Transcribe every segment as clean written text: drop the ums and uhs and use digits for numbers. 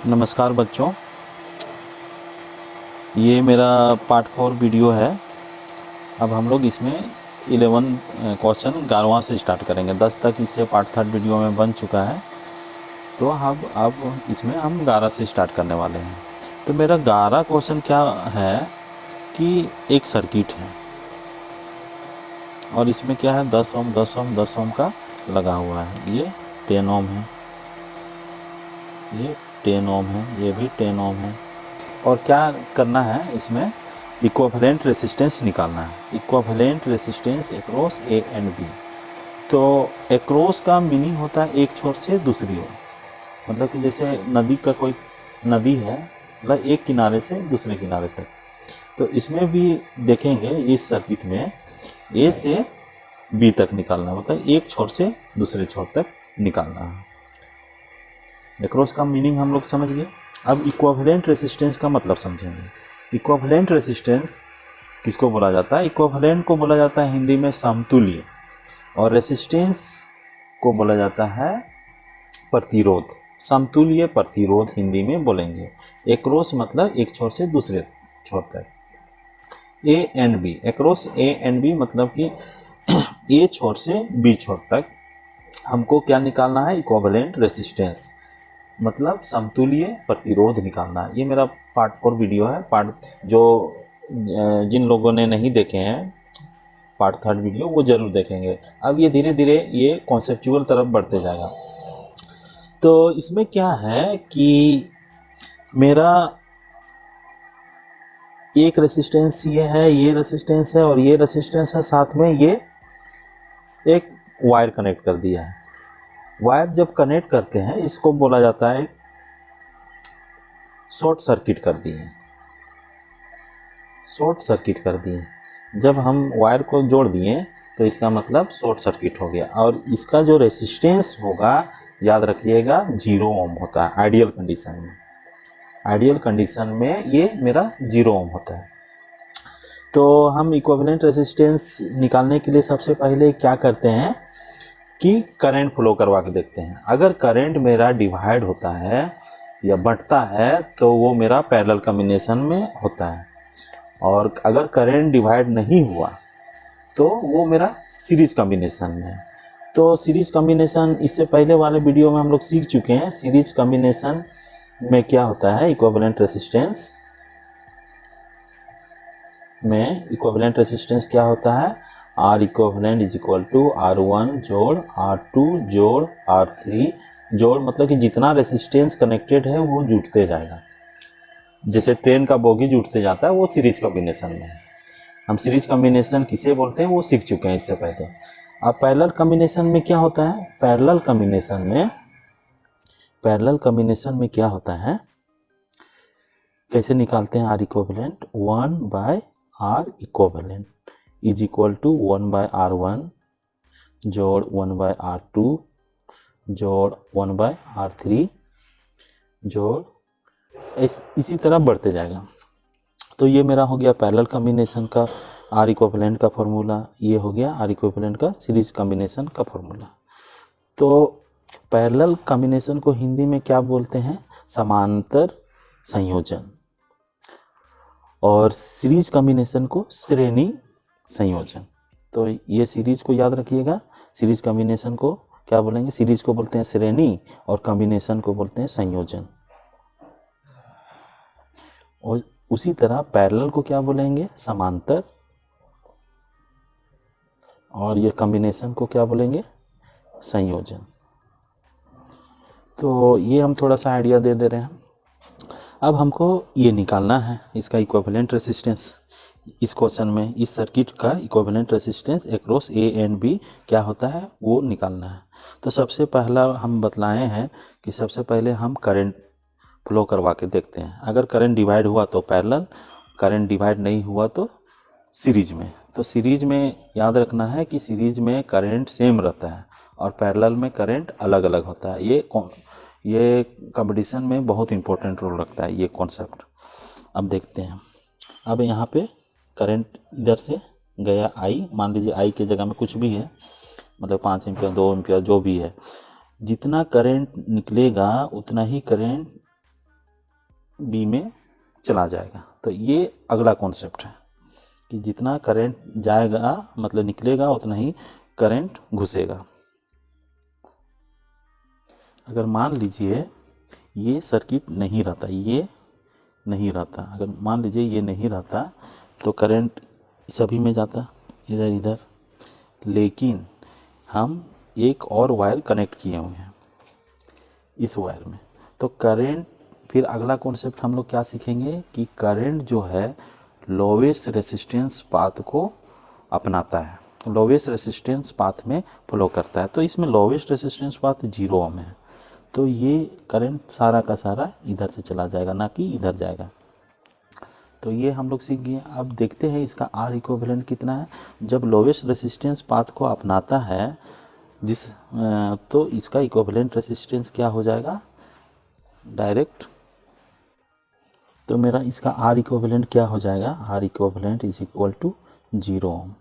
नमस्कार बच्चों, ये मेरा पार्ट 4 वीडियो है। अब हम लोग इसमें 11 क्वेश्चन 11वां से स्टार्ट करेंगे। 10 तक इससे पार्ट 3 वीडियो में बन चुका है, तो अब इसमें हम 11 से स्टार्ट करने वाले हैं। तो मेरा 11 क्वेश्चन क्या है कि एक सर्किट है और इसमें क्या है 10 ओम 10 ओम 10 ओम का लगा हुआ है। ये 10 ओम है, ये 10 ओम है, ये भी 10 ओम है। और क्या करना है, इसमें इक्विवेलेंट रेसिस्टेंस निकालना है। Equivalent resistance across A and B. तो अक्रॉस का मीनिंग होता है एक छोर से दूसरी ओर, मतलब कि जैसे नदी का कोई नदी है, मतलब एक किनारे से दूसरे किनारे तक। तो इसमें भी देखेंगे इस सर्किट में ए से बी तक निकालना, मतलब एक छोर से दूसरे छोर तक निकालना है। अक्रॉस का मीनिंग हम लोग समझ गए। अब इक्विवेलेंट रेसिस्टेंस का मतलब समझेंगे। इक्विवेलेंट रेसिस्टेंस किसको बोला जाता है? इक्विवेलेंट को बोला जाता है हिंदी में समतुल्य, और रेसिस्टेंस को बोला जाता है प्रतिरोध। समतुल्य प्रतिरोध हिंदी में बोलेंगे। एक्रॉस मतलब एक छोर से दूसरे छोर तक। A and B, across A and B मतलब कि ए छोर से बी छोर तक हमको क्या निकालना है? इक्विवेलेंट रेसिस्टेंस, मतलब समतुल्य प्रतिरोध निकालना है। ये मेरा पार्ट 4 वीडियो है। जो जिन लोगों ने नहीं देखे हैं पार्ट 3 वीडियो, वो जरूर देखेंगे। अब ये धीरे धीरे ये कॉन्सेप्चुअल तरफ बढ़ते जाएगा। तो इसमें क्या है कि मेरा एक रेसिस्टेंस ये है, ये रेसिस्टेंस है और ये रेसिस्टेंस है, साथ में ये एक वायर कनेक्ट कर दिया है। वायर जब कनेक्ट करते हैं इसको बोला जाता है शॉर्ट सर्किट कर दिए। शॉर्ट सर्किट कर दिए, जब हम वायर को जोड़ दिए तो इसका मतलब शॉर्ट सर्किट हो गया। और इसका जो रेसिस्टेंस होगा, याद रखिएगा, 0 ओम होता है आइडियल कंडीशन में। आइडियल कंडीशन में ये मेरा 0 ओम होता है। तो हम इक्विवेलेंट रेसिस्टेंस निकालने के लिए सबसे पहले क्या करते हैं कि करंट फ्लो करवा के देखते हैं। अगर करंट मेरा डिवाइड होता है या बढ़ता है तो वो मेरा पैरेलल कॉम्बिनेशन में होता है, और अगर करंट डिवाइड नहीं हुआ तो वो मेरा सीरीज कॉम्बिनेशन में है। तो सीरीज कॉम्बिनेशन इससे पहले वाले वीडियो में हम लोग सीख चुके हैं। सीरीज कॉम्बिनेशन में क्या होता है? इक्विवेलेंट रेसिस्टेंस में इक्विवेलेंट रेसिस्टेंस क्या होता है? R equivalent is equal to R1 जोड़ R2 जोड़ R3 जोड़, मतलब कि जितना रेसिस्टेंस कनेक्टेड है वो जुड़ते जाएगा। जैसे ट्रेन का बोगी जुड़ते जाता है, वो सीरीज कॉम्बिनेशन में है। हम सीरीज कॉम्बिनेशन किसे बोलते हैं वो सीख चुके हैं इससे पहले। अब पैरेलल कॉम्बिनेशन में क्या होता है? पैरेलल कॉम्बिनेशन में क्या होता है, कैसे निकालते हैं? R equivalent 1/R equivalent is equal to 1/R1 जोड़ 1/R2 जोड़ 1/R3 जोड़ इसी तरह बढ़ते जाएगा। तो ये मेरा हो गया पैरेलल कॉम्बिनेशन का आर इक्विवेलेंट का फॉर्मूला। ये हो गया आर इक्विवेलेंट का सीरीज कॉम्बिनेशन का फॉर्मूला। तो पैरेलल कॉम्बिनेशन को हिंदी में क्या बोलते हैं? समांतर संयोजन। और सीरीज कॉम्बिनेशन को श्रेणी संयोजन। तो ये सीरीज को याद रखिएगा। सीरीज कॉम्बिनेशन को क्या बोलेंगे? सीरीज को बोलते हैं श्रेणी और कॉम्बिनेशन को बोलते हैं संयोजन। और उसी तरह पैरेलल को क्या बोलेंगे? समांतर। और ये कॉम्बिनेशन को क्या बोलेंगे? संयोजन। तो ये हम थोड़ा सा आइडिया दे रहे हैं। अब हमको ये निकालना है इसका इक्विवेलेंट रेसिस्टेंस। इस क्वेश्चन में इस सर्किट का equivalent resistance across A and B क्या होता है वो निकालना है। तो सबसे पहला हम बतलाए हैं कि सबसे पहले हम करंट फ्लो करवा के देखते हैं। अगर करंट डिवाइड हुआ तो पैरेलल, करंट डिवाइड नहीं हुआ तो सीरीज में। तो सीरीज में याद रखना है कि सीरीज में करंट सेम रहता है और पैरेलल में करंट अलग अलग होता है। ये कंपटीशन में बहुत इंपॉर्टेंट रोल रखता है ये कॉन्सेप्ट। अब देखते हैं। अब यहाँ पे करंट इधर से गया आई, मान लीजिए आई के जगह में कुछ भी है, मतलब 5 एम्पियर 2 एम्पियर जो भी है, जितना करंट निकलेगा उतना ही करंट बी में चला जाएगा। तो ये अगला कॉन्सेप्ट है कि जितना करंट जाएगा मतलब निकलेगा उतना ही करंट घुसेगा। अगर मान लीजिए ये सर्किट नहीं रहता, ये नहीं रहता, अगर मान लीजिए ये नहीं रहता तो करंट सभी में जाता इधर इधर, लेकिन हम एक और वायर कनेक्ट किए हुए हैं इस वायर में, तो करंट, फिर अगला कॉन्सेप्ट हम लोग क्या सीखेंगे कि करंट जो है लोवेस्ट रेसिस्टेंस पाथ को अपनाता है, लोवेस्ट रेसिस्टेंस पाथ में फ्लो करता है। तो इसमें लोवेस्ट रेसिस्टेंस पाथ 0 ओम है, तो ये करंट सारा का सारा इधर से चला जाएगा, ना कि इधर जाएगा। तो ये हम लोग सीख गए। अब देखते हैं इसका R इक्विवेलेंट कितना है। जब लोवेस्ट रेसिस्टेंस पाथ को अपनाता है तो इसका इक्विवेलेंट रेसिस्टेंस क्या हो जाएगा डायरेक्ट, तो मेरा इसका R इक्विवेलेंट क्या हो जाएगा, R equivalent is equal to 0 ohm.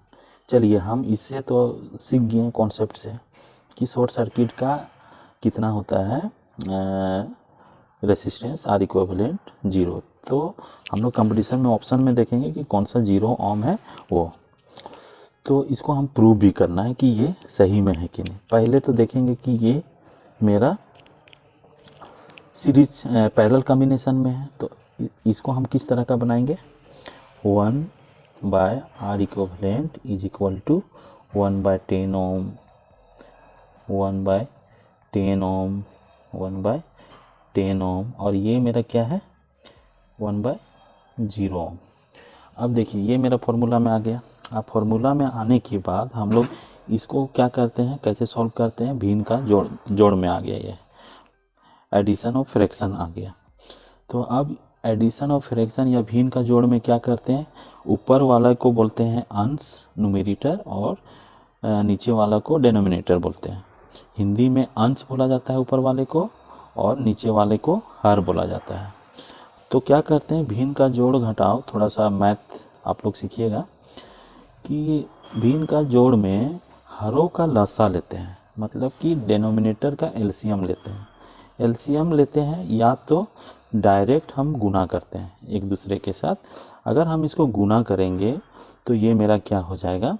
चलिए हम इससे तो सीख गए कॉन्सेप्ट से कि शॉर्ट सर्किट का कितना होता है रेसिस्टेंस R इक्विवेलेंट 0। तो हम लोग कंपटीशन में ऑप्शन में देखेंगे कि कौन सा 0 ओम है वो, तो इसको हम प्रूव भी करना है कि ये सही में है कि नहीं। पहले तो देखेंगे कि ये मेरा सीरीज पैरेलल कॉम्बिनेशन में है, तो इसको हम किस तरह का बनाएंगे, 1/R equivalent is equal to 1/10 ohm, 1/10 ohm, 1/10 ohm, और ये मेरा क्या है 1/0 ओम। अब देखिए ये मेरा फॉर्मूला में आ गया। अब फॉर्मूला में आने के बाद हम लोग इसको क्या करते हैं, कैसे सॉल्व करते हैं, भिन्न का जोड़ में आ गया, ये एडिशन और फ्रैक्शन आ गया। तो अब एडिशन और फ्रैक्शन या भिन्न का जोड़ में क्या करते हैं, ऊपर वाला को बोलते हैं अंश न्यूमरेटर और नीचे वाला को डिनोमिनेटर बोलते हैं। हिंदी में अंश बोला जाता है ऊपर वाले को और नीचे वाले को हर बोला जाता है। तो क्या करते हैं, भिन्न का जोड़ घटाओ, थोड़ा सा मैथ आप लोग सीखिएगा कि भिन्न का जोड़ में हरों का लसा लेते हैं, मतलब कि डिनोमिनेटर का एलसीएम लेते हैं। एलसीएम लेते हैं या तो डायरेक्ट हम गुना करते हैं एक दूसरे के साथ। अगर हम इसको गुना करेंगे तो ये मेरा क्या हो जाएगा,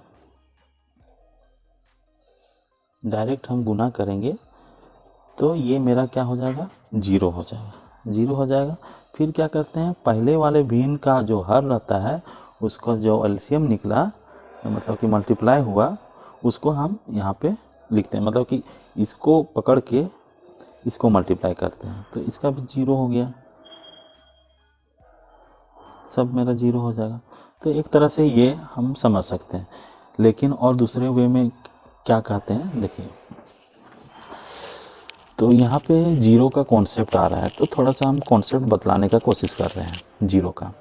डायरेक्ट हम गुना करेंगे तो ये मेरा क्या हो जाएगा, 0 हो जाएगा, 0 हो जाएगा। फिर क्या करते हैं, पहले वाले भिन्न का जो हर रहता है उसको जो एलसीएम निकला मतलब कि मल्टीप्लाई हुआ, उसको हम यहाँ पे लिखते हैं, मतलब कि इसको पकड़ के इसको मल्टीप्लाई करते हैं, तो इसका भी 0 हो गया, सब मेरा 0 हो जाएगा। तो एक तरह से ये हम समझ सकते हैं। लेकिन और दूसरे वे में क्या कहते हैं, देखिए तो यहाँ पे 0 का कॉन्सेप्ट आ रहा है, तो थोड़ा सा हम कॉन्सेप्ट बतलाने का कोशिश कर रहे हैं 0 का।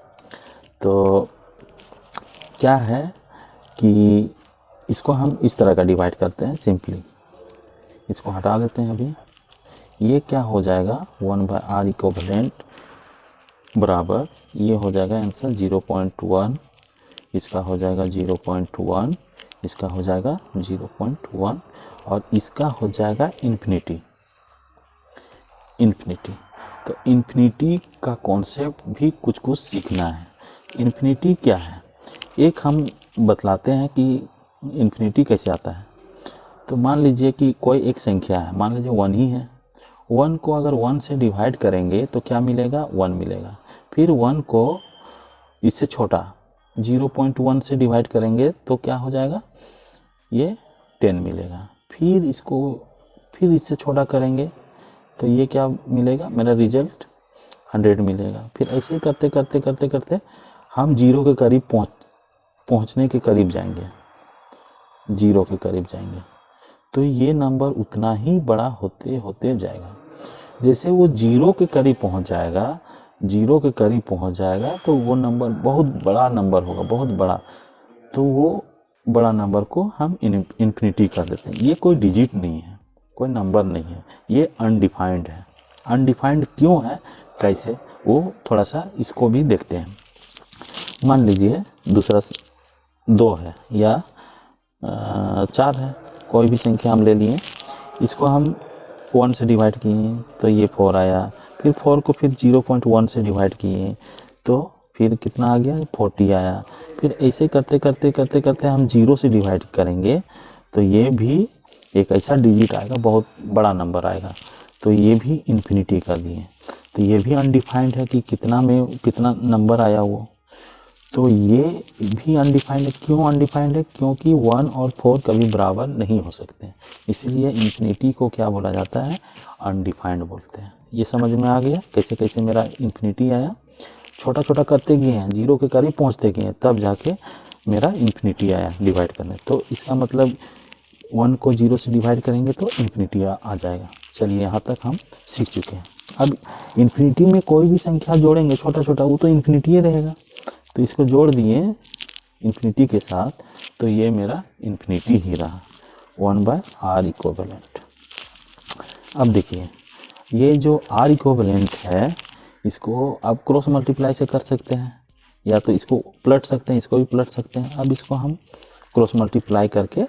तो क्या है कि इसको हम इस तरह का डिवाइड करते हैं, सिंपली इसको हटा देते हैं। अभी ये क्या हो जाएगा, 1/R इक्विवेलेंट बराबर ये हो जाएगा आंसर 0.1, इसका हो जाएगा 0.1, इसका हो जाएगा 0.1 और इसका हो जाएगा इन्फिनिटी। तो इन्फिनिटी का कॉन्सेप्ट भी कुछ कुछ सीखना है। इन्फिनिटी क्या है, एक हम बतलाते हैं कि इन्फिनिटी कैसे आता है। तो मान लीजिए कि कोई एक संख्या है, मान लीजिए 1 ही है, 1 को अगर 1 से डिवाइड करेंगे तो क्या मिलेगा, 1 मिलेगा। फिर 1 को इससे छोटा 0.1 से डिवाइड करेंगे तो क्या हो जाएगा, ये 10 मिलेगा। फिर इससे छोटा करेंगे तो ये क्या मिलेगा, मेरा रिजल्ट 100 मिलेगा। फिर ऐसे करते करते करते करते हम 0 के करीब पहुंचने के करीब जाएंगे, 0 के करीब जाएंगे, तो ये नंबर उतना ही बड़ा होते होते जाएगा। जैसे वो 0 के करीब पहुंच जाएगा, 0 के करीब पहुंच जाएगा तो वो नंबर बहुत बड़ा नंबर होगा, बहुत बड़ा। तो वो बड़ा नंबर को हम इन्फिनिटी कर देते हैं। ये कोई डिजिट नहीं है, कोई नंबर नहीं है, ये अनडिफाइंड है। अनडिफाइंड क्यों है, कैसे, वो थोड़ा सा इसको भी देखते हैं। मान लीजिए दूसरा 2 है या 4 है, कोई भी संख्या हम ले लिए, इसको हम 1 से डिवाइड किए तो ये 4 आया, फिर 4 को फिर 0.1 से डिवाइड किए तो फिर कितना आ गया, 40 आया। फिर ऐसे करते करते करते करते हम 0 से डिवाइड करेंगे तो ये भी एक ऐसा डिजिट आएगा, बहुत बड़ा नंबर आएगा, तो ये भी इन्फिनिटी कर दिए। तो ये भी अनडिफाइंड है कि कितना में कितना नंबर आया वो, तो ये भी अनडिफाइंड है। क्यों अनडिफाइंड है? क्योंकि 1 और 4 कभी बराबर नहीं हो सकते, इसीलिए इन्फिनिटी को क्या बोला जाता है, अनडिफाइंड बोलते हैं। ये समझ में आ गया कैसे कैसे मेरा इन्फिनिटी आया। छोटा छोटा करते गए हैं, 0 के करीब पहुंचते गए हैं, तब जाके मेरा इन्फिनिटी आया डिवाइड करने। तो इसका मतलब 1 को 0 से डिवाइड करेंगे तो इन्फिनिटी आ जाएगा। चलिए यहाँ तक हम सीख चुके हैं। अब इन्फिनिटी में कोई भी संख्या जोड़ेंगे छोटा छोटा, वो तो इन्फिनिटी ही रहेगा। तो इसको जोड़ दिए इन्फिनिटी के साथ, तो ये मेरा इन्फिनिटी ही रहा, 1/r इक्विवेलेंट। अब देखिए ये जो r इक्विवेलेंट है, इसको आप क्रॉस मल्टीप्लाई से कर सकते हैं, या तो इसको पलट सकते हैं, इसको भी पलट सकते हैं। अब इसको हम क्रॉस मल्टीप्लाई करके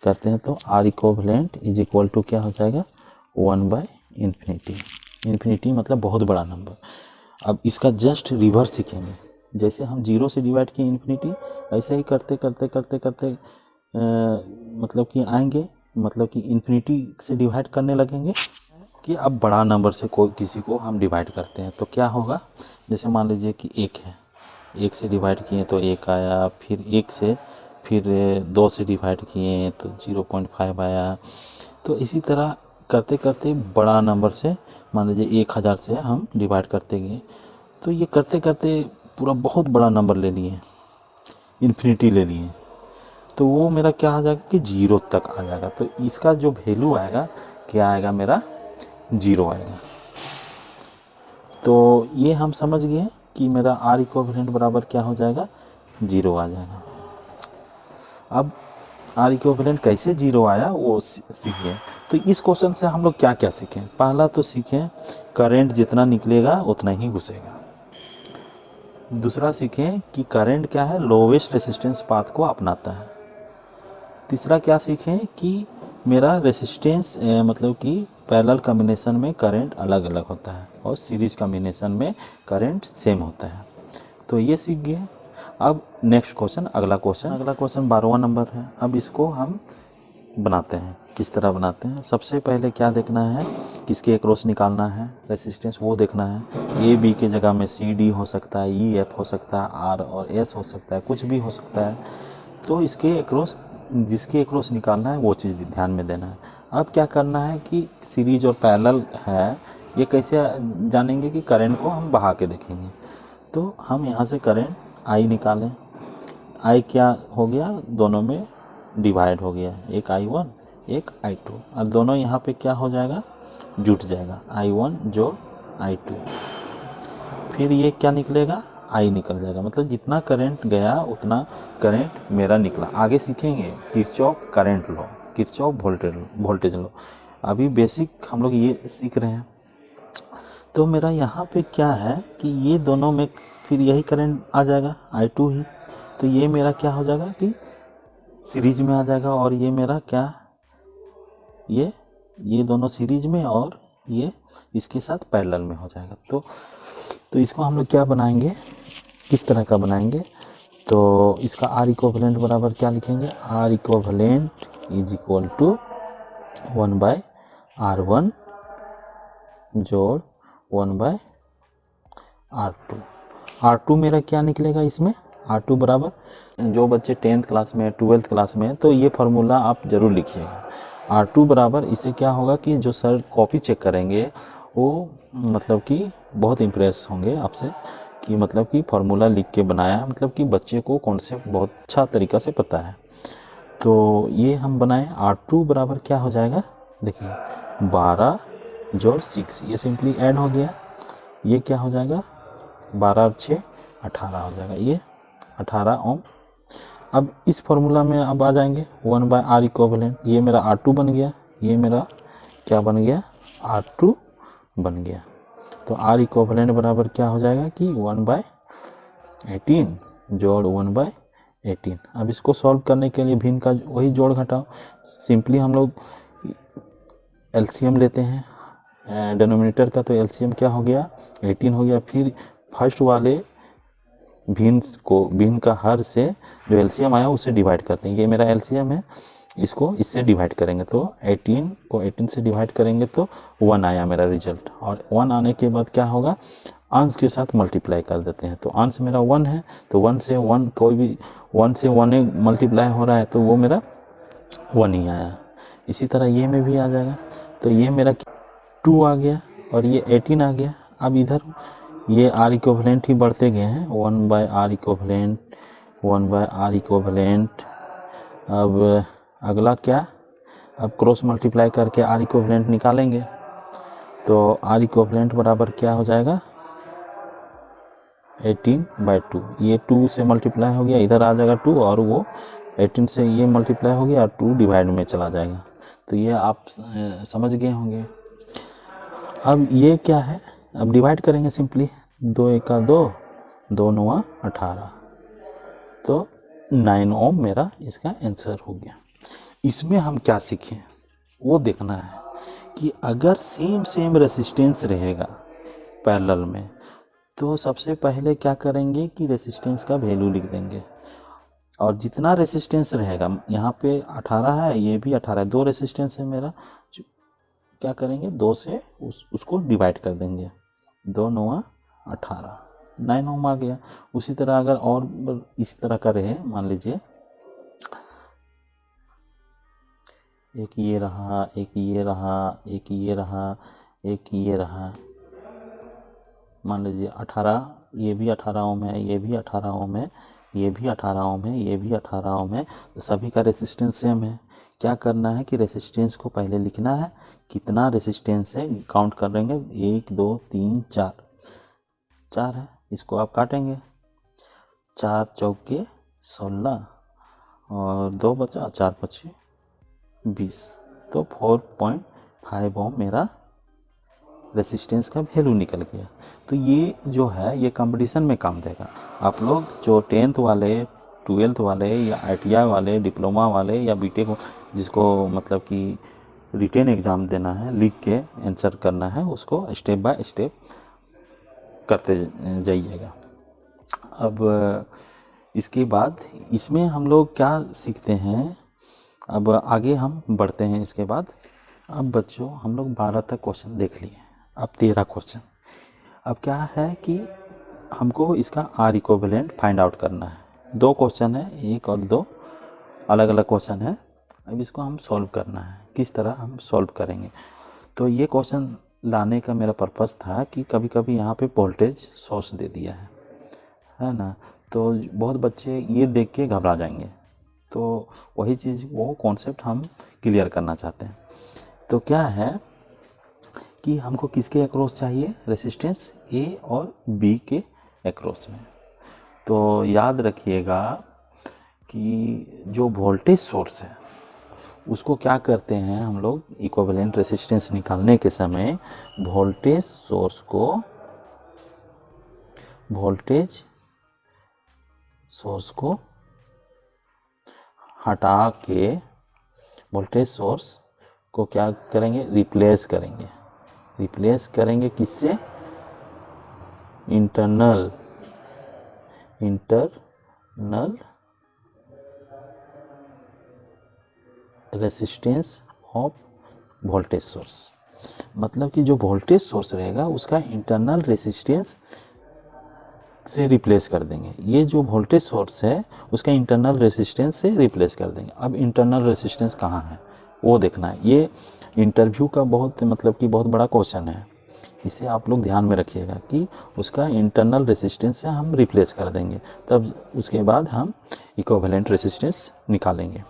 करते हैं तो r equivalent is equal to क्या हो जाएगा, 1/इन्फिनिटी। इन्फिनिटी मतलब बहुत बड़ा नंबर। अब इसका जस्ट रिवर्स सीखेंगे, जैसे हम 0 से डिवाइड किए इन्फिनिटी, ऐसे ही करते करते करते करते मतलब कि आएंगे, मतलब कि इन्फिनिटी से डिवाइड करने लगेंगे कि अब बड़ा नंबर से कोई किसी को हम डिवाइड करते हैं तो क्या होगा। जैसे मान लीजिए कि 1 है, 1 से डिवाइड किए तो 1 आया, फिर 1 से फिर 2 से डिवाइड किए तो 0.5 आया। तो इसी तरह करते करते बड़ा नंबर से, मान लीजिए 1000 से हम डिवाइड करते गए, तो ये करते करते पूरा बहुत बड़ा नंबर ले लिए, इन्फिनिटी ले लिए, तो वो मेरा क्या आ जाएगा कि 0 तक आ जाएगा। तो इसका जो वैल्यू आएगा क्या आएगा, मेरा 0 आएगा। तो ये हम समझ गए कि मेरा r इक्विवेलेंट बराबर क्या हो जाएगा, 0 आ जाएगा। अब r इक्विवेलेंट कैसे 0 आया वो सीखे। तो इस क्वेश्चन से हम लोग क्या क्या सीखें। पहला तो सीखें करंट जितना निकलेगा उतना ही घुसेगा। दूसरा सीखें कि करंट क्या है, लोवेस्ट रेसिस्टेंस पाथ को अपनाता है। तीसरा क्या सीखें कि मेरा रेसिस्टेंस मतलब कि पैरेलल कॉम्बिनेशन में करंट अलग अलग होता है और सीरीज कॉम्बिनेशन में करंट सेम होता है। तो ये सीख गए। अब नेक्स्ट क्वेश्चन, अगला क्वेश्चन 12वां नंबर है। अब इसको हम बनाते हैं, किस तरह बनाते हैं। सबसे पहले क्या देखना है, किसके अक्रॉस निकालना है रेसिस्टेंस, वो देखना है। ए बी के जगह में सी डी हो सकता है, ई एफ हो सकता है, आर और एस हो सकता है, कुछ भी हो सकता है। तो इसके अक्रॉस, जिसके अक्रॉस निकालना है वो चीज़ ध्यान में देना है। अब क्या करना है कि सीरीज और पैरेलल है, ये कैसे जानेंगे कि करंट को हम बहा के देखेंगे। तो हम यहाँ से करंट आई निकालें। आई क्या हो गया, दोनों में डिवाइड हो गया, एक I1 एक I2, और दोनों यहाँ पे क्या हो जाएगा, जुट जाएगा, I1 जोड़ I2। फिर ये क्या निकलेगा, I निकल जाएगा। मतलब जितना करंट गया उतना करंट मेरा निकला। आगे सीखेंगे Kirchhoff current law, Kirchhoff voltage law. अभी बेसिक हम लोग ये सीख रहे हैं। तो मेरा यहाँ पे क्या है कि ये दोनों में फिर यही करंट आ जाएगा, I2 ही। तो ये मेरा क्या हो जाएगा कि सीरीज में आ जाएगा, और ये मेरा क्या, ये दोनों सीरीज में और ये इसके साथ पैरेलल में हो जाएगा। तो इसको हम लोग क्या बनाएंगे, किस तरह का बनाएंगे। तो इसका R इक्विवेलेंट बराबर क्या लिखेंगे, R equivalent is equal to 1/R1 जोड़ 1/R2। R2 मेरा क्या निकलेगा इसमें, R2 बराबर, जो बच्चे 10th क्लास में 12th क्लास में, तो ये फार्मूला आप ज़रूर लिखिएगा। R2 बराबर, इससे क्या होगा कि जो सर कॉपी चेक करेंगे वो मतलब कि बहुत इम्प्रेस होंगे आपसे कि मतलब कि फार्मूला लिख के बनाया, मतलब कि बच्चे को कॉन्सेप्ट बहुत अच्छा तरीक़ा से पता है। तो ये हम बनाएं, R2 बराबर क्या हो जाएगा, देखिए 12 जोड़ 6, ये सिंपली ऐड हो गया। ये क्या हो जाएगा, 12 और 6 18 हो जाएगा, ये 18 ओम। अब इस फॉर्मूला में अब आ जाएंगे 1/R इक्विवेलेंट, ये मेरा R2 बन गया, ये मेरा क्या बन गया, R2 बन गया। तो R इक्विवेलेंट बराबर क्या हो जाएगा कि 1/18 जोड़ 1/18। अब इसको सॉल्व करने के लिए भी इनका वही जोड़ घटाओ, सिंपली हम लोग एलसीएम लेते हैं। डिनोमिनेटर का तो एलसीएम क्या हो गया 18 हो गया। फिर फर्स्ट वाले भिन्न का हर से जो एलसीएम आया उससे डिवाइड करते हैं। ये मेरा एलसीएम है, इसको इससे डिवाइड करेंगे तो 18 को 18 से डिवाइड करेंगे तो 1 आया मेरा रिजल्ट। और 1 आने के बाद क्या होगा, अंश के साथ मल्टीप्लाई कर देते हैं। तो अंश मेरा 1 है, तो 1 से 1 कोई भी 1 से 1 मल्टीप्लाई हो रहा है तो वो मेरा 1 ही आया। इसी तरह ये में भी आ जाएगा, तो ये मेरा 2 आ गया और ये 18 आ गया। अब इधर ये आर इक्विवेलेंट ही बढ़ते गए हैं, 1/r इक्विवेलेंट 1/r इक्विवेलेंट। अब अगला क्या, अब क्रॉस मल्टीप्लाई करके आर इक्विवेलेंट निकालेंगे तो आर इक्विवेलेंट बराबर क्या हो जाएगा 18/2। ये 2 से मल्टीप्लाई हो गया, इधर आ जाएगा 2 और वो 18 से ये मल्टीप्लाई हो गया और 2 डिवाइड में चला जाएगा। तो ये आप समझ गए होंगे। अब ये क्या है, अब डिवाइड करेंगे सिंपली, 2 एका 2, 2 9 18, तो 9 ओम मेरा इसका आंसर हो गया। इसमें हम क्या सीखें वो देखना है कि अगर सेम रेसिस्टेंस रहेगा पैरेलल में तो सबसे पहले क्या करेंगे कि रेसिस्टेंस का वैल्यू लिख देंगे। और जितना रेसिस्टेंस रहेगा, यहाँ पे 18 है, ये भी 18 है, 2 रेसिस्टेंस है मेरा, क्या करेंगे 2 से उसको डिवाइड कर देंगे, 2 9 18, 9 ओम आ गया। उसी तरह अगर और इस तरह का रहे, मान लीजिए एक ये रहा, एक ये रहा, एक ये रहा, एक ये रहा, मान लीजिए 18, ये भी 18 ओम है, ये भी 18 ओम है, ये भी 18 ओम है, ये भी 18 ओम है, तो सभी का रेसिस्टेंस सेम है। क्या करना है कि रेसिस्टेंस को पहले लिखना है, कितना रेसिस्टेंस है काउंट कर लेंगे, 1 2 3 4, 4 है, इसको आप काटेंगे, 4 चौके 16 और 2 बचा, 4 5 20, तो 4.5 ओम मेरा रेसिस्टेंस का वैल्यू निकल गया। तो ये जो है ये कंपटीशन में काम देगा। आप लोग जो 10th वाले, 12th वाले या ITI वाले, डिप्लोमा वाले या बीटेक जिसको मतलब कि रिटेन एग्ज़ाम देना है, लिख के आंसर करना है, उसको स्टेप बाय स्टेप करते जाइएगा। अब इसके बाद इसमें हम लोग क्या सीखते हैं, अब आगे हम बढ़ते हैं इसके बाद। अब बच्चों हम लोग 12 तक क्वेश्चन देख लिए, अब 13 क्वेश्चन। अब क्या है कि हमको इसका आर इक्विवेलेंट फाइंड आउट करना है। 2 क्वेश्चन है, 1 और 2 अलग अलग क्वेश्चन है। अब इसको हम सॉल्व करना है, किस तरह हम सॉल्व करेंगे। तो ये क्वेश्चन लाने का मेरा पर्पस था कि कभी कभी यहाँ पे वोल्टेज सोर्स दे दिया है ना, तो बहुत बच्चे ये देख के घबरा जाएंगे। तो वही चीज़, वो कॉन्सेप्ट हम क्लियर करना चाहते हैं। तो क्या है कि हमको किसके अक्रॉस चाहिए, रेसिस्टेंस ए और बी के अक्रॉस में। तो याद रखिएगा कि जो वोल्टेज सोर्स है उसको क्या करते हैं हम लोग, इक्विवेलेंट रेसिस्टेंस निकालने के समय वोल्टेज सोर्स को हटा के वोल्टेज सोर्स को क्या करेंगे, रिप्लेस करेंगे किससे, internal resistance of voltage source. मतलब कि जो वोल्टेज सोर्स रहेगा उसका इंटरनल रेसिस्टेंस से रिप्लेस कर देंगे। ये जो वोल्टेज सोर्स है उसका इंटरनल रेसिस्टेंस से रिप्लेस कर देंगे। अब इंटरनल रेसिस्टेंस कहाँ है वो देखना है। ये इंटरव्यू का बहुत मतलब कि बहुत बड़ा क्वेश्चन है, इसे आप लोग ध्यान में रखिएगा कि उसका इंटरनल रेसिस्टेंस से हम रिप्लेस कर देंगे, तब उसके बाद हम इक्विवेलेंट रेसिस्टेंस निकालेंगे।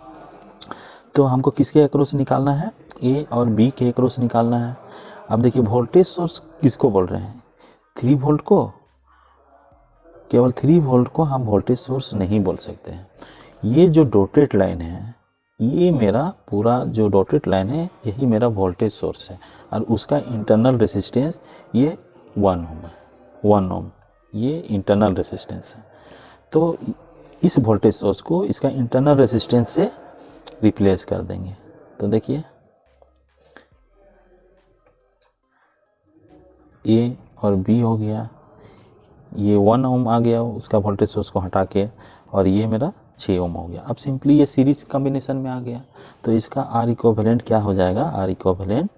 तो हमको किसके अक्रॉस निकालना है, ए और बी के अक्रॉस निकालना है। अब देखिए वोल्टेज सोर्स किसको बोल रहे हैं, 3 वोल्ट को, केवल 3 वोल्ट को हम वोल्टेज सोर्स नहीं बोल सकते हैं। ये जो डॉटेड लाइन है, ये मेरा पूरा जो डॉटेड लाइन है यही मेरा वोल्टेज सोर्स है और उसका इंटरनल रेसिस्टेंस ये 1 ओम, ये इंटरनल रेसिस्टेंस है। तो इस वोल्टेज सोर्स को इसका इंटरनल रेसिस्टेंस से रिप्लेस कर देंगे। तो देखिए ए और बी हो गया, ये 1 ओम आ गया उसका वोल्टेज सोर्स को हटा के, और ये मेरा 6 ओम हो गया। अब सिंपली ये सीरीज कॉम्बिनेशन में आ गया, तो इसका आर इक्विवेलेंट क्या हो जाएगा, आर इक्विवेलेंट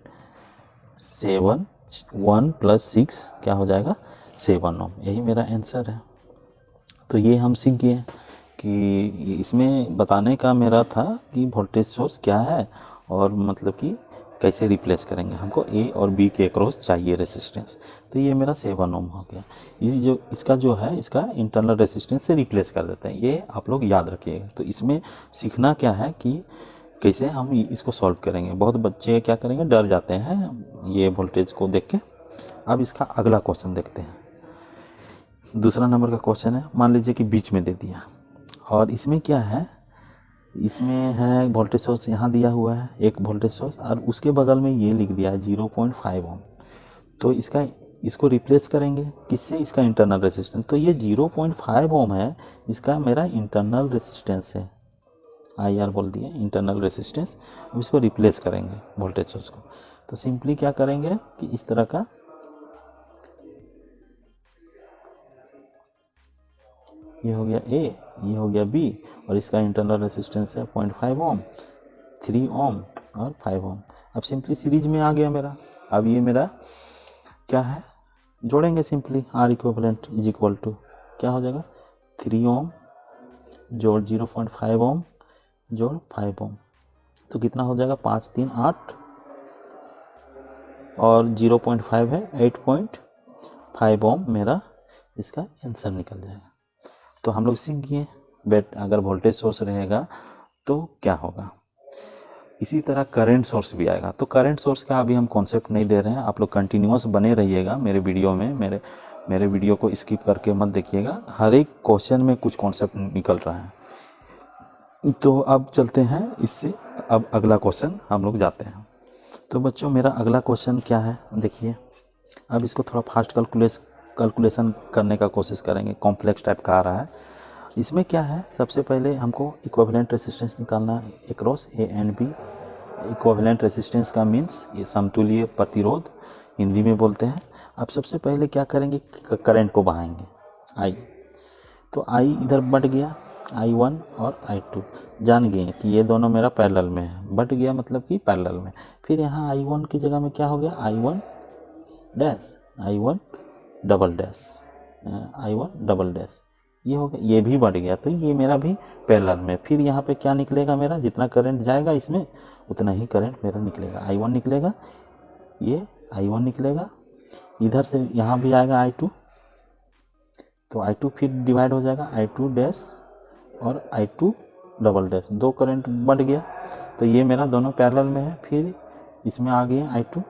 7, 1 + 6 क्या हो जाएगा 7 ओम। यही मेरा आंसर है। तो ये हम सीख गए कि इसमें बताने का मेरा था कि वोल्टेज सोर्स क्या है और मतलब कि कैसे रिप्लेस करेंगे, हमको ए और बी के अक्रॉस चाहिए रेसिस्टेंस। तो ये मेरा 7 ओम हो गया। ये जो इसका जो है इसका इंटरनल रेसिस्टेंस से रिप्लेस कर देते हैं, ये आप लोग याद रखिएगा। तो इसमें सीखना क्या है कि कैसे हम इसको सॉल्व करेंगे। बहुत बच्चे क्या करेंगे, डर जाते हैं ये वोल्टेज को देख के। अब इसका अगला क्वेश्चन देखते हैं। दूसरा नंबर का क्वेश्चन है, मान लीजिए कि बीच में दे दिया, और इसमें क्या है, इसमें है वोल्टेज सोर्स यहाँ दिया हुआ है एक वोल्टेज सोर्स, और उसके बगल में ये लिख दिया है 0.5 ओम। तो इसको रिप्लेस करेंगे किससे, इसका इंटरनल रेसिस्टेंस। तो ये 0.5 ओम है, इसका मेरा इंटरनल रेसिस्टेंस है, IR बोल दिए इंटरनल रेसिस्टेंस। अब इसको रिप्लेस करेंगे वोल्टेज सोर्स को। तो सिंपली क्या करेंगे कि इस तरह का, ये हो गया A, ये हो गया B, और इसका इंटरनल रेसिस्टेंस है 0.5 ओम, 3 ओम और 5 ओम। अब सिंपली सीरीज में आ गया मेरा। अब ये मेरा क्या है, जोड़ेंगे simply, R equivalent is equal to क्या हो जाएगा 3 ओम जोड़ 0.5 ओम जोड़ 5 ओम। तो कितना हो जाएगा 5 3 8, और 0.5 है 8.5 ओम मेरा इसका आंसर निकल जाएगा। तो हम लोग सीख गए बेट अगर वोल्टेज सोर्स रहेगा तो क्या होगा। इसी तरह करंट सोर्स भी आएगा। तो करंट सोर्स का अभी हम कॉन्सेप्ट नहीं दे रहे हैं, आप लोग कंटिन्यूअस बने रहिएगा मेरे वीडियो में, मेरे वीडियो को स्किप करके मत देखिएगा, हर एक क्वेश्चन में कुछ कॉन्सेप्ट निकल रहा है। तो अब चलते हैं इससे, अब अगला क्वेश्चन हम लोग जाते हैं। तो बच्चों मेरा अगला क्वेश्चन क्या है देखिए। अब इसको थोड़ा फास्ट कैलकुलेशन करने का कोशिश करेंगे, कॉम्प्लेक्स टाइप का आ रहा है। इसमें क्या है, सबसे पहले हमको इक्विवेलेंट रेसिस्टेंस निकालना है across A and B. Equivalent resistance का मीन्स ये समतुल्य प्रतिरोध हिंदी में बोलते हैं। अब सबसे पहले क्या करेंगे, करंट को बहाएंगे आई। तो आई इधर बट गया, I1 और I2 जान गए कि ये दोनों मेरा पैरेलल में है, बट गया मतलब कि पैरेलल में। फिर यहाँ I1 की जगह में क्या हो गया I1 dash, I1 double dash, I1 double dash, ये हो गया, ये भी बढ़ गया। तो ये मेरा भी पैरेलल में। फिर यहाँ पे क्या निकलेगा मेरा, जितना करंट जाएगा इसमें उतना ही करंट मेरा निकलेगा। I1 निकलेगा, ये I1 निकलेगा, इधर से यहाँ भी आएगा I2, तो I2 फिर डिवाइड हो जाएगा I2 डैश और I2 डबल डैश, दो करंट बढ़ गया। तो ये मेरा दोनों पैरेलल में है। फिर इसमें आ गया I2,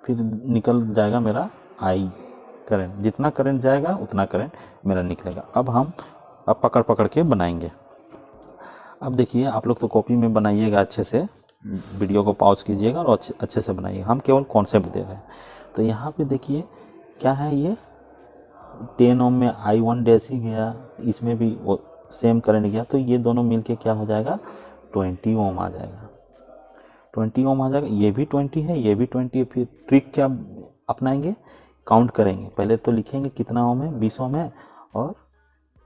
फिर निकल जाएगा मेरा I करंट, जितना करंट जाएगा उतना करंट मेरा निकलेगा। अब पकड़ पकड़ के बनाएंगे। अब देखिए आप लोग तो कॉपी में बनाइएगा अच्छे से, वीडियो को पॉज कीजिएगा और अच्छे से बनाइएगा, हम केवल कॉन्सेप्ट दे रहे हैं। तो यहाँ पे देखिए क्या है, ये 10 ओम में I1 डैश ही गया, इसमें भी वो सेम करंट गया, तो ये दोनों मिलके क्या हो जाएगा 20 ओम आ जाएगा। 20 ओम आ जाएगा, ये भी 20 है, ये भी 20 है। फिर ट्रिक क्या अपनाएंगे, काउंट करेंगे। पहले तो लिखेंगे कितना ओम है, 20 ओम है, और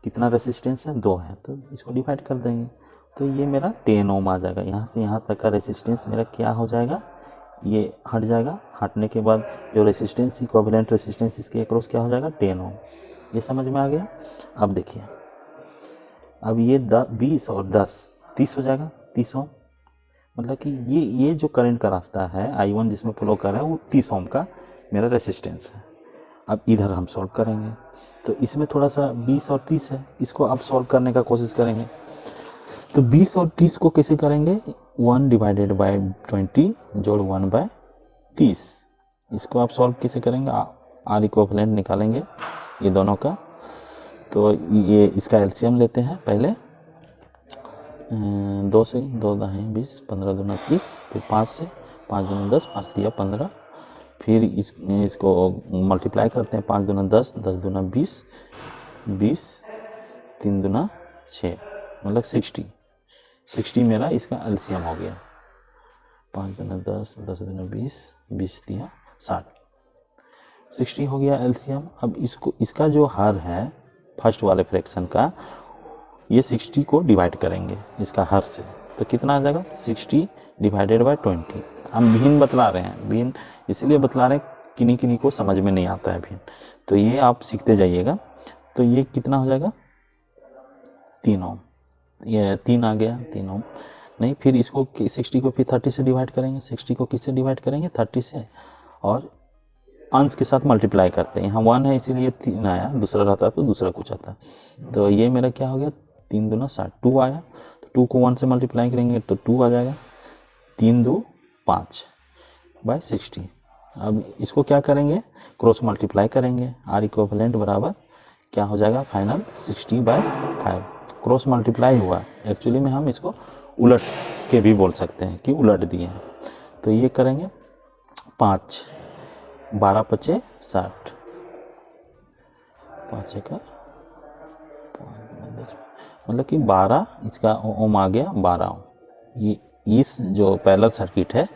कितना रेसिस्टेंस है 2 है, तो इसको डिवाइड कर देंगे। तो ये मेरा 10 ओम आ जाएगा। यहाँ से यहाँ तक का रेसिस्टेंस मेरा क्या हो जाएगा, ये हट जाएगा। हटने के बाद जो रेसिस्टेंस इक्विवेलेंट रेसिस्टेंस इसके अक्रॉस क्या हो जाएगा 10 ओम। ये समझ में आ गया। अब देखिए, अब ये 20 और 10 30 हो जाएगा, 30 ओम। मतलब कि ये जो करंट का रास्ता है I1 जिसमें फ्लो कर रहा है वो 30 ओम का मेरा रेसिस्टेंस है। अब इधर हम सॉल्व करेंगे, तो इसमें थोड़ा सा 20 और 30 है, इसको अब सॉल्व करने का कोशिश करेंगे। तो 20 और 30 को कैसे करेंगे, 1 डिवाइडेड बाय 20 जोड़ 1/30। इसको आप सॉल्व कैसे करेंगे, आर इक्विवेलेंट निकालेंगे ये दोनों का। तो ये इसका एलसीएम लेते हैं पहले, 2 से 2 दाएँ 20, 15 दूना 30, फिर 5 से 5 दूना 10, 5 दिया 15, फिर इसको मल्टीप्लाई करते हैं, 5 दूना 10, 10 दूना 20, 20 3 दूना 6 मतलब 60 मेरा इसका एलसीएम हो गया। 5 दूना 10, 10 दूना 20, 20 दिया 60। 60 हो गया एलसीएम। अब इसको, इसका जो हर है फर्स्ट वाले फ्रैक्शन का, ये 60 को डिवाइड करेंगे इसका हर से, तो कितना आ जाएगा 60 डिवाइडेड बाय 20। हम भिन्न बतला रहे हैं, भिन्न इसलिए बतला रहे हैं किन्हीं किन्हीं को समझ में नहीं आता है भिन्न, तो ये आप सीखते जाइएगा। तो ये कितना हो जाएगा 3 ओम, ये 3 आ गया 3 ओम। नहीं, फिर इसको 60 को फिर 30 से डिवाइड करेंगे। 60 को किससे डिवाइड करेंगे 30 से, और अंश के साथ मल्टीप्लाई करते हैं। यहाँ 1 है इसीलिए 3 आया, दूसरा रहता तो दूसरा कुछ आता। तो ये मेरा क्या हो गया 3 दूना 60, 2 आया, तो 2 को 1 से मल्टीप्लाई करेंगे तो 2 आ जाएगा, 3 2 5 बाय 60। अब इसको क्या करेंगे क्रॉस मल्टीप्लाई करेंगे, आर इक्विवेलेंट बराबर क्या हो जाएगा फाइनल 60 बाय 5। क्रॉस मल्टीप्लाई हुआ, एक्चुअली में हम इसको उलट के भी बोल सकते हैं कि उलट दिए हैं। तो ये करेंगे 5 12 पचे 60, 5 का मतलब कि 12, इसका ओम आ गया 12 ओम। ये इस जो पैरेलल सर्किट है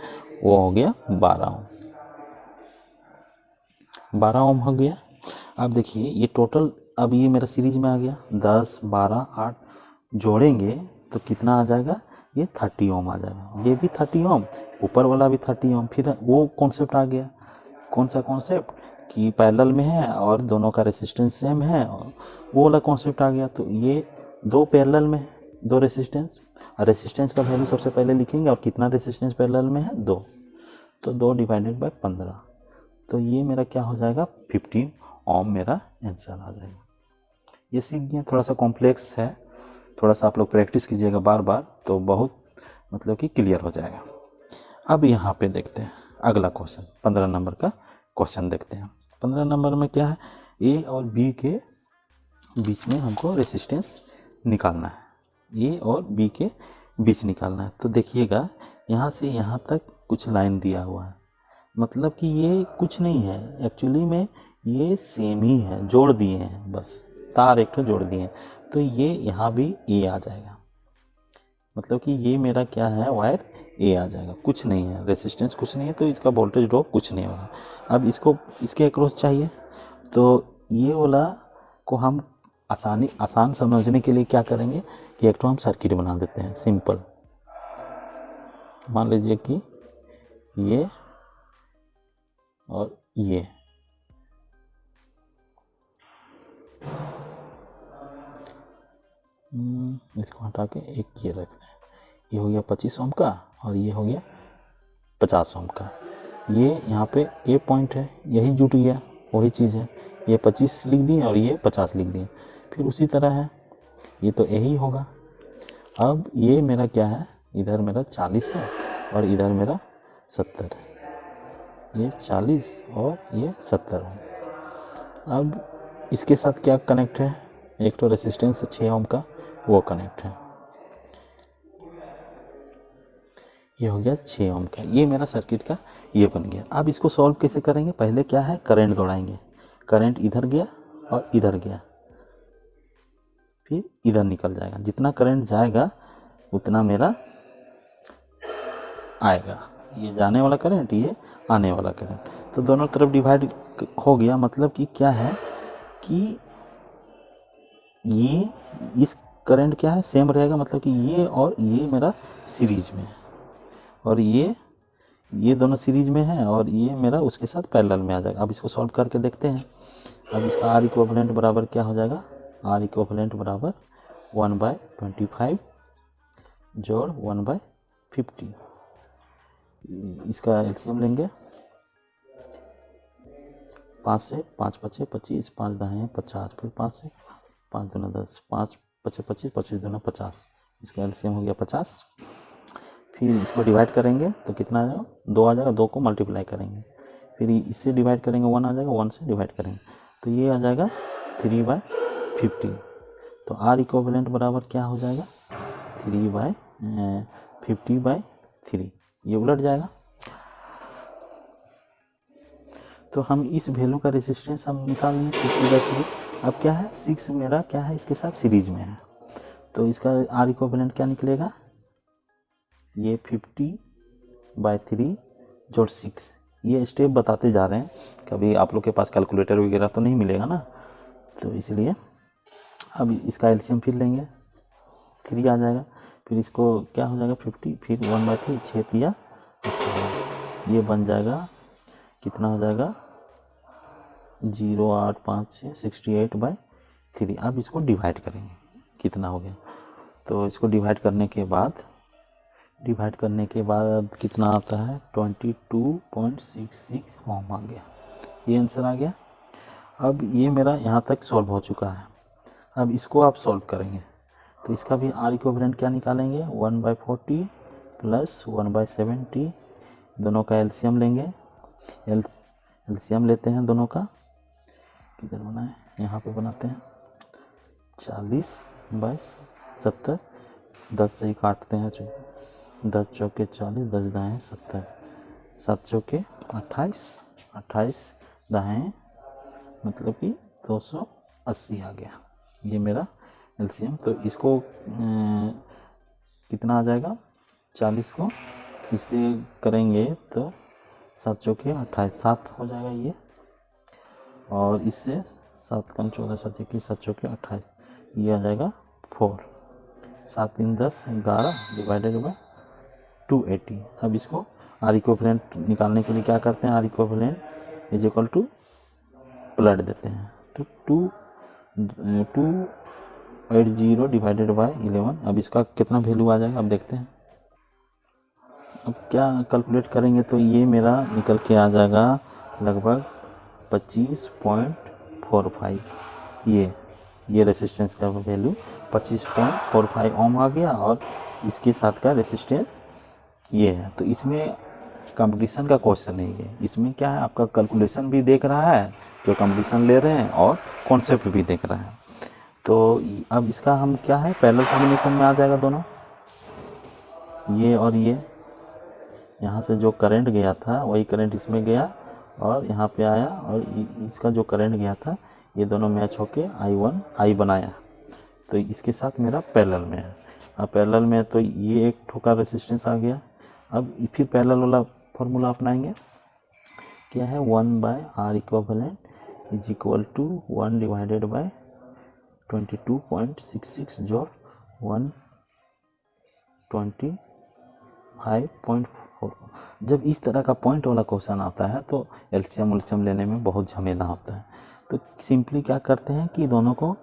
वो हो गया 12 ओम, 12 ओम हो गया। अब देखिए ये टोटल, अब ये मेरा सीरीज में आ गया 10 12 8, जोड़ेंगे तो कितना आ जाएगा ये 30 ओम आ जाएगा। ये भी 30 ओम, ऊपर वाला भी 30 ओम। फिर वो कॉन्सेप्ट आ गया, कौन सा कॉन्सेप्ट कि पैरेलल में है और दोनों का रेसिस्टेंस सेम है, वो वाला कॉन्सेप्ट आ गया। तो ये दो पैरेलल में है, दो रेसिस्टेंस, और रेसिस्टेंस का वैल्यू सबसे पहले लिखेंगे, और कितना रेसिस्टेंस पैरेलल में है 2, तो 2 डिवाइडेड बाय 15, तो ये मेरा क्या हो जाएगा 15 ओम मेरा आंसर आ जाएगा। ये सीख गए, थोड़ा सा कॉम्प्लेक्स है, थोड़ा सा आप लोग प्रैक्टिस कीजिएगा बार बार तो बहुत मतलब कि क्लियर हो जाएगा। अब यहाँ पे देखते हैं अगला क्वेश्चन, 15 नंबर का क्वेश्चन देखते हैं। 15 नंबर में क्या है, ए और बी के बीच में हमको रेसिस्टेंस निकालना है, ए और बी के बीच निकालना है। तो देखिएगा यहाँ से यहाँ तक कुछ लाइन दिया हुआ है, मतलब कि ये कुछ नहीं है, एक्चुअली में ये सेम ही है, जोड़ दिए हैं, बस तार एक तो जोड़ दिए हैं। तो ये यहाँ भी ए आ जाएगा, मतलब कि ये मेरा क्या है वायर ए आ जाएगा, कुछ नहीं है, रेसिस्टेंस कुछ नहीं है, तो इसका वोल्टेज ड्रॉप कुछ नहीं होगा। अब इसको इसके अक्रॉस चाहिए, तो ये वाला को हम आसान समझने के लिए क्या करेंगे कि एक तो हम सर्किट बना देते हैं सिंपल। मान लीजिए कि ये और ये, इसको हटा के एक ये रखते हैं, ये हो गया 25 ओम का और ये हो गया 50 ओम का। ये यहाँ पे ए पॉइंट है, यही जुट गया, वही चीज़ है, ये 25 लिख दिए और ये 50 लिख दिए। फिर उसी तरह है, ये तो यही होगा। अब ये मेरा क्या है, इधर मेरा 40 है और इधर मेरा 70 है, ये 40 और ये 70 ओम। अब इसके साथ क्या कनेक्ट है, एक तो रेसिस्टेंस है 6 ओम का, वो कनेक्ट है, ये हो गया 6 ओम का। ये मेरा सर्किट का ये बन गया। अब इसको सॉल्व कैसे करेंगे, पहले क्या है करंट दौड़ाएंगे, करंट इधर गया और इधर गया, फिर इधर निकल जाएगा, जितना करंट जाएगा उतना मेरा आएगा, ये जाने वाला करंट, ये आने वाला करंट, तो दोनों तरफ डिवाइड हो गया। मतलब कि क्या है कि ये इस करंट क्या है सेम रहेगा, मतलब कि ये और ये मेरा सीरीज में है, और ये दोनों सीरीज में है, और ये मेरा उसके साथ पैरेलल में आ जाएगा। अब इसको सॉल्व करके देखते हैं। अब इसका आर इक्विवेलेंट बराबर क्या हो जाएगा, आर इक्विवेलेंट बराबर 1/25 जोड़ 1/50। इसका एलसीएम लेंगे, 5 से 5 पचे 25, 5 दाएँ 50, फिर 5 से 5 दूना 10, 5 पचे 25, 25 दूना 50, इसका एलसीएम हो गया 50। फिर इसको डिवाइड करेंगे तो कितना आ जाएगा 2 आ जाएगा, 2 को मल्टीप्लाई करेंगे, फिर इससे डिवाइड करेंगे 1 आ जाएगा, 1 से डिवाइड करेंगे तो ये आ जाएगा 3/50। तो आर इक्विवेलेंट बराबर क्या हो जाएगा 3/50/3, ये उलट जाएगा। तो हम इस वैल्यू का रेसिस्टेंस हम निकाल लिए 50/3। अब क्या है 6 मेरा क्या है इसके साथ सीरीज में है, तो इसका आर इक्विवेलेंट क्या निकलेगा, ये 50/3 जोड़ 6, ये स्टेप बताते जा रहे हैं, कभी आप लोग के पास कैलकुलेटर वगैरह तो नहीं मिलेगा ना, तो इसलिए अब इसका एलसीएम फिर लेंगे, 3 आ जाएगा, फिर इसको क्या हो जाएगा 50, फिर 1/3, 6 तिया, ये बन जाएगा कितना हो जाएगा 0.856 68/3। अब इसको डिवाइड करेंगे, कितना हो गया, तो इसको डिवाइड करने के बाद कितना आता है 22.66 ओम आ गया, ये आंसर आ गया। अब ये मेरा यहाँ तक सॉल्व हो चुका है। अब इसको आप सॉल्व करेंगे तो इसका भी आर इक्विवेलेंट क्या निकालेंगे 1/40 प्लस 1/70, दोनों का एलसीएम लेंगे, एलसीएम लेते हैं दोनों का, किधर बनाए, यहाँ पे बनाते हैं 40/70, 10 से ही काटते हैं, 10 चौके 40, 10 दाएँ 70, 7 चौके 28, 28 दाएँ मतलब कि 280 आ गया, ये मेरा एलसीएम। तो इसको कितना आ जाएगा 40 को इससे करेंगे तो 7 चौके 28, 7 हो जाएगा ये, और इससे 7 कम 14 7 21 7 चौके 28, ये आ जाएगा 4, 7 3 10 11 डिवाइडेड बाय 280। अब इसको आर इक्विवेलेंट निकालने के लिए क्या करते हैं, R equivalent is equal to पलट देते हैं, तो 280 डिवाइडेड बाय 11। अब इसका कितना वैल्यू आ जाएगा, अब देखते हैं। अब क्या कैलकुलेट करेंगे तो ये मेरा निकल के आ जाएगा लगभग 25.45, ये रेसिस्टेंस का वैल्यू 25.45 ओम आ गया, और इसके साथ का रेसिस्टेंस ये है। तो इसमें कंपटीशन का क्वेश्चन नहीं है, इसमें क्या है आपका कैलकुलेशन भी देख रहा है जो कंपटीशन ले रहे हैं, और कॉन्सेप्ट भी देख रहे हैं। तो अब इसका हम क्या है पैरेलल कॉम्बिनेशन में आ जाएगा दोनों, ये और ये, यहाँ से जो करंट गया था वही करंट इसमें गया और यहाँ पे आया, और इसका जो करंट गया था ये दोनों मैच होके I बनाया, तो इसके साथ मेरा पैरेलल में है। अब पैरेलल में तो ये एक ठोका रेसिस्टेंस आ गया। अब फिर पैरेलल वाला फॉर्मूला अपनाएंगे, क्या है 1/R equivalent is equal to 1 divided by 22.66 जोड़ 125.4। जब इस तरह का पॉइंट वाला क्वेश्चन आता है तो एलसीएम उलसीएम लेने में बहुत झमेला होता है, तो सिंपली क्या करते हैं कि दोनों को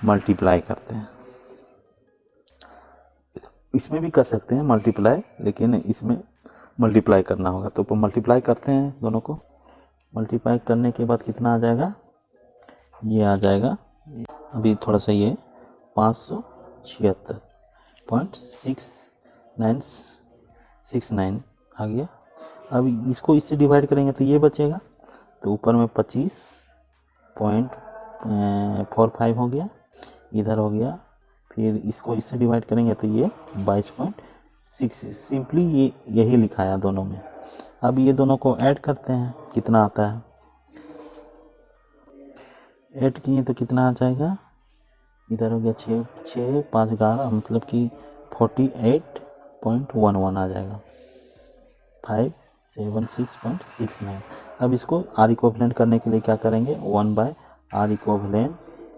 मल्टीप्लाई करते हैं। इसमें भी कर सकते हैं मल्टीप्लाई, लेकिन इसमें मल्टीप्लाई करना होगा, तो मल्टीप्लाई करते हैं दोनों को। मल्टीप्लाई करने के बाद कितना आ जाएगा, ये आ जाएगा अभी थोड़ा सा, ये 576.69 आ गया। अब इसको इससे डिवाइड करेंगे तो ये बचेगा, तो ऊपर में 25.45 हो गया, इधर हो गया, फिर इसको इससे डिवाइड करेंगे तो ये 22.6, सिंपली ये यही लिखाया दोनों में। अब ये दोनों को ऐड करते हैं, कितना आता है, ऐड किए तो कितना आ जाएगा, इधर हो गया 6 5 11 मतलब कि 48.11 आ जाएगा, 576.69। अब इसको आर इक्विवेलेंट करने के लिए क्या करेंगे, 1/R equivalent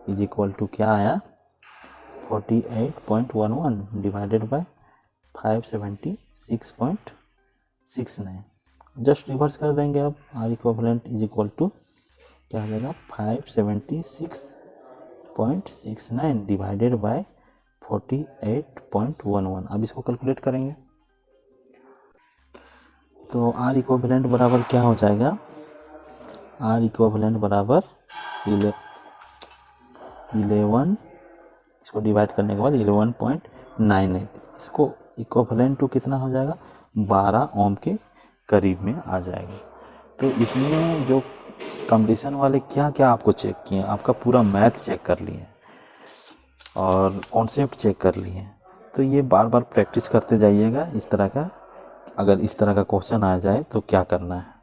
is equal to क्या आया 48.11 डिवाइडेड बाय 576.69, जस्ट रिवर्स कर देंगे। अब R equivalent is equal to क्या हो जाएगा 576.69 डिवाइडेड बाय 48.11। अब इसको कैलकुलेट करेंगे तो आर इक्विवेलेंट बराबर क्या हो जाएगा, आर इक्विवेलेंट बराबर 11, इसको डिवाइड करने के बाद 11.98, इसको इक्विवेलेंट टू कितना हो जाएगा 12 ओम के करीब में आ जाएगा। तो इसमें जो कंपटीशन वाले क्या क्या आपको चेक किए, आपका पूरा मैथ चेक कर लिए और कॉन्सेप्ट चेक कर लिए, तो ये बार बार प्रैक्टिस करते जाइएगा इस तरह का, अगर इस तरह का क्वेश्चन आ जाए तो क्या करना है।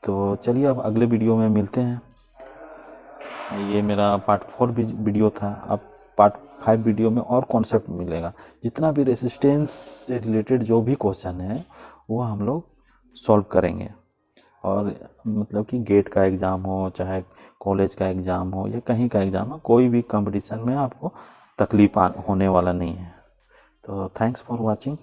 तो चलिए अब अगले वीडियो में मिलते हैं। ये मेरा पार्ट 4 वीडियो था, अब पार्ट 5 वीडियो में और कॉन्सेप्ट मिलेगा, जितना भी रेसिस्टेंस से रिलेटेड जो भी क्वेश्चन है वो हम लोग सॉल्व करेंगे। और मतलब कि गेट का एग्ज़ाम हो, चाहे कॉलेज का एग्ज़ाम हो, या कहीं का एग्ज़ाम हो, कोई भी कंपटीशन में आपको तकलीफ होने वाला नहीं है। तो थैंक्स फॉर वाचिंग।